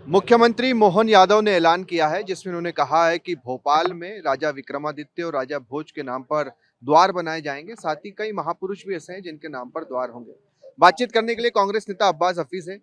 मुख्यमंत्री मोहन यादव ने ऐलान किया है जिसमें उन्होंने कहा है कि भोपाल में राजा विक्रमादित्य और राजा भोज के नाम पर द्वार बनाए जाएंगे। साथ ही कई महापुरुष भी ऐसे हैं जिनके नाम पर द्वार होंगे। बातचीत करने के लिए कांग्रेस नेता अब्बास हफीज है।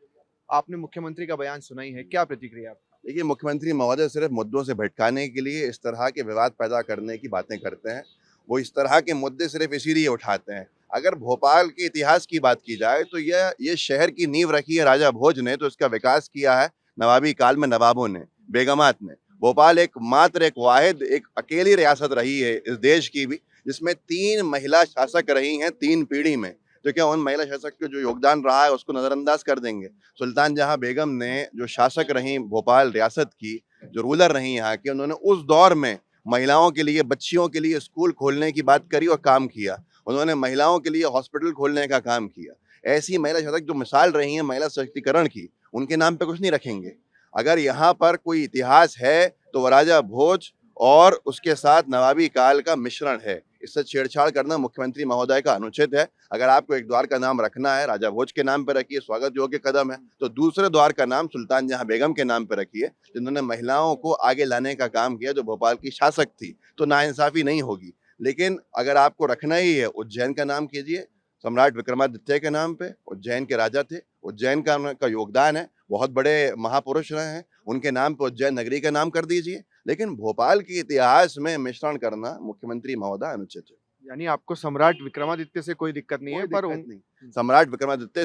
आपने मुख्यमंत्री का बयान सुना ही है, क्या प्रतिक्रिया आपकी? देखिए, मुख्यमंत्री महोदय सिर्फ मुद्दों से भटकाने के लिए इस तरह के विवाद पैदा करने की बातें करते हैं। वो इस तरह के मुद्दे सिर्फ इसीलिए उठाते हैं। अगर भोपाल के इतिहास की बात की जाए तो ये शहर की नींव रखी है राजा भोज ने, तो इसका विकास किया है नवाबी काल में नवाबों ने, बेगमात ने। भोपाल एक वाहिद एक अकेली रियासत रही है इस देश की भी, जिसमें 3 महिला शासक रही हैं 3 पीढ़ी में। तो क्या उन महिला शासक का जो योगदान रहा है उसको नज़रअंदाज कर देंगे? सुल्तान जहां बेगम ने जो शासक रहीं भोपाल रियासत की, जो रूलर रहीं यहाँ की, उन्होंने उस दौर में महिलाओं के लिए, बच्चियों के लिए स्कूल खोलने की बात करी और काम किया। उन्होंने महिलाओं के लिए हॉस्पिटल खोलने का काम किया। ऐसी महिला शासक जो मिसाल रही हैं महिला सशक्तिकरण की, उनके नाम पे कुछ नहीं रखेंगे। अगर यहाँ पर कोई इतिहास है तो वो राजा भोज और उसके साथ नवाबी काल का मिश्रण है। इससे छेड़छाड़ करना मुख्यमंत्री महोदय का अनुचित है। अगर आपको एक द्वार का नाम रखना है, राजा भोज के नाम पे रखिए, स्वागत योग्य कदम है। तो दूसरे द्वार का नाम सुल्तान जहां बेगम के नाम पे रखिए, जिन्होंने महिलाओं को आगे लाने का काम किया, जो भोपाल की शासक थी। तो नाइंसाफी नहीं होगी। लेकिन अगर आपको रखना ही है, उज्जैन का नाम कीजिए, सम्राट विक्रमादित्य के नाम पे। उज्जैन के राजा थे, उज्जैन का योगदान है, बहुत बड़े महापुरुष रहे हैं, उनके नाम पे उज्जैन नगरी का नाम कर दीजिए। लेकिन भोपाल के इतिहास में मिश्रण करना मुख्यमंत्री महोदय अनुचित है। यानी आपको सम्राट विक्रमादित्य से कोई दिक्कत नहीं है, कोई पर दिक्कत नहीं। सम्राट विक्रमादित्य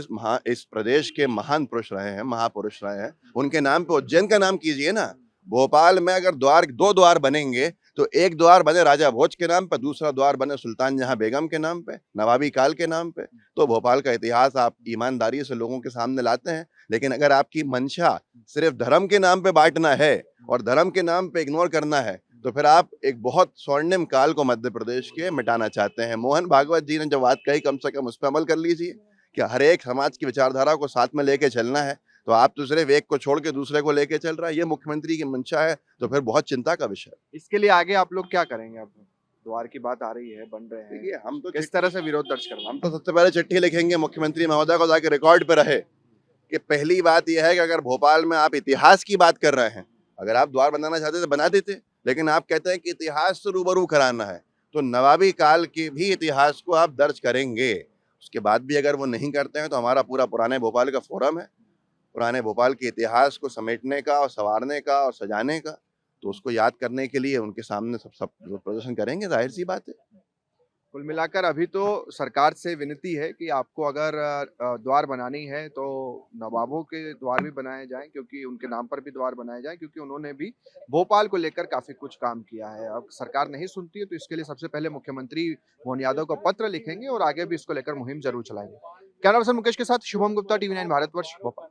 इस प्रदेश के महान पुरुष रहे हैं, महापुरुष रहे हैं। उनके नाम पे उज्जैन का नाम कीजिए ना। भोपाल में अगर 2 द्वार बनेंगे तो एक द्वार बने राजा भोज के नाम पे, दूसरा द्वार बने सुल्तान जहां बेगम के नाम पे, नवाबी काल के नाम पे। तो भोपाल का इतिहास आप ईमानदारी से लोगों के सामने लाते हैं। लेकिन अगर आपकी मंशा सिर्फ धर्म के नाम पे बांटना है और धर्म के नाम पे इग्नोर करना है, तो फिर आप एक बहुत स्वर्णिम काल को मध्य प्रदेश के मिटाना चाहते हैं। मोहन भागवत जी ने जो बात कही, कम से कम उस पर अमल कर लीजिए कि हर एक समाज की विचारधारा को साथ में लेके चलना है। तो आप तो सिर्फ एक को छोड़ के दूसरे को लेके चल रहा है। ये मुख्यमंत्री की मंशा है, तो फिर बहुत चिंता का विषय है। इसके लिए आगे आप लोग क्या करेंगे? अब द्वार की बात आ रही है, बन रहे हैं, देखिए, हम तो किस तरह से विरोध दर्ज हम करवाएंगे? तो सबसे पहले चिट्ठी लिखेंगे मुख्यमंत्री महोदय को, ताकि रिकॉर्ड पे रहे कि पहली बात यह है कि अगर भोपाल में आप इतिहास की बात कर रहे हैं, अगर आप द्वार बनाना चाहते तो बना देते। लेकिन आप कहते हैं कि इतिहास से रूबरू कराना है, तो नवाबी काल के भी इतिहास को आप दर्ज करेंगे। उसके बाद भी अगर वो नहीं करते हैं तो हमारा पूरा पुराने भोपाल का फोरम है, पुराने भोपाल के इतिहास को समेटने का और संवारने का और सजाने का। तो उसको याद करने के लिए उनके सामने सब सब जो प्रदर्शन करेंगे, जाहिर सी बात है। कुल मिलाकर अभी तो सरकार से विनती है कि आपको अगर द्वार बनानी है तो नवाबों के द्वार भी बनाए जाएँ, क्योंकि उनके नाम पर भी द्वार बनाए जाएँ, क्योंकि उन्होंने भी भोपाल को लेकर काफ़ी कुछ काम किया है। अब सरकार नहीं सुनती है तो इसके लिए सबसे पहले मुख्यमंत्री मोहन यादव को पत्र लिखेंगे और आगे भी इसको लेकर मुहिम ज़रूर चलाएँगे। कैमरा पर्सन मुकेश के साथ शुभम गुप्ता, टीवी 9 भारतवर्ष, भोपाल।